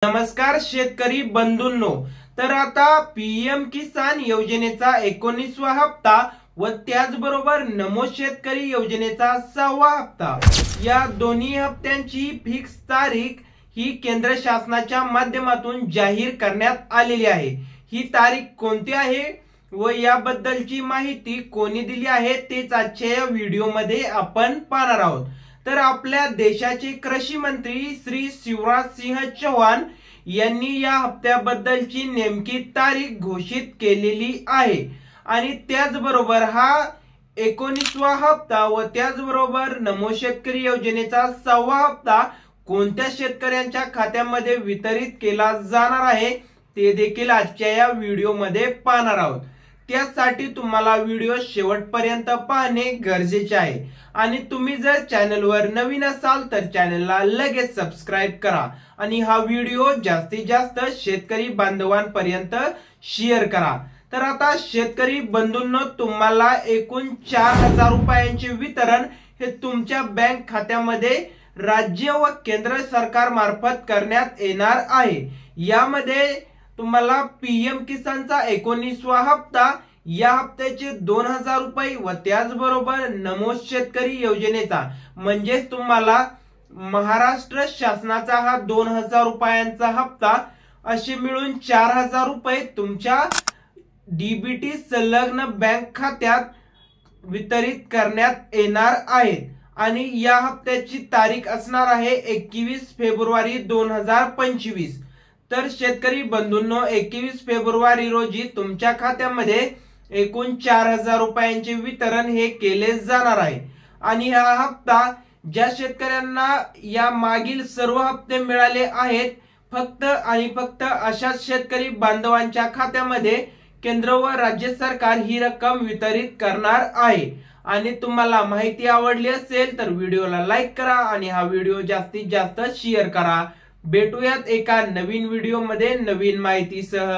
नमस्कार शेतकरी बंधूंनो, तर आता पीएम किसान योजनेचा 19वा हप्ता व त्याचबरोबर नमो शेतकरी योजनेचा 6वा हप्ता या दोन्ही हप्त्यांची फिक्स तारीख ही केंद्र शासनाच्या माध्यमातून जाहीर करण्यात आलेली आहे। ही तारीख कोणती आहे व याबद्दलची माहिती कोणी दिली आहे तेच आजच्या या व्हिडिओमध्ये आपण पाहणार आहोत। तर आपल्या देशाचे कृषी मंत्री श्री शिवराज सिंह चौहान यांनी या हप्त्याबद्दलची नेमकी तारीख घोषित केलेली आहे आणि त्याचबरोबर हा 19वा हप्ता व त्याचबरोबर नमो शेतकरी योजनेचा 6वा हप्ता कोणत्या शेतकऱ्यांच्या खात्यामध्ये वितरित केला जाणार आहे ते देखील आजच्या या व्हिडिओमध्ये पाहणार आहोत। त्यासाठी तुम्हाला व्हिडिओ शेवटपर्यंत पाहणे गरजेचे आहे आणि तुम्ही जर चॅनलवर नवीन असाल तर चॅनलला लगेच सबस्क्राइब करा आणि हा व्हिडिओ जास्तीत जास्त शेतकरी बांधवांपर्यंत शेअर करा। तर आता शेतकरी बंधूंनो, तुम्हाला एकूण 4000 रुपयांचे वितरण हे तुमच्या बँक खात्यामध्ये राज्य व केंद्र सरकार मार्फत करण्यात येणार आहे। यामध्ये तुम्हाला पीएम किसानचा 19वा हप्ता या हप्त्याचे 2000 रुपये व त्याचबरोबर नमो शेतकरी योजनेचा म्हणजे तुम्हाला महाराष्ट्र शासनाचा हा 2000 रुपयांचा हप्ता असे मिळून 4000 रुपये तुमच्या डीबीटी संलग्न बँक खात्यात वितरित करण्यात येणार आहेत आणि या हप्त्याची तारीख असणार आहे 21 फेब्रुवारी 2025। तर शेतकरी बंधूंनो, 21 फेब्रुवारी रोजी तुमच्या खात्यामध्ये एकूण 4000 रुपयांचे वितरण हे केले जाणार आहे आणि हा हप्ता ज्या शेतकऱ्यांना या मागील सर्व हप्ते मिळाले आहेत फक्त आणि फक्त अशाच शेतकरी बांधवांच्या खात्यामध्ये केंद्र व राज्य सरकार ही रक्कम वितरित करणार आहे। आणि तुम्हाला माहिती आवडली असेल तर व्हिडिओला लाईक करा आणि हा व्हिडिओ जास्तीत जास्त शेअर करा। भेटूयात एका नवीन व्हिडिओ मध्ये नवीन माहितीसह।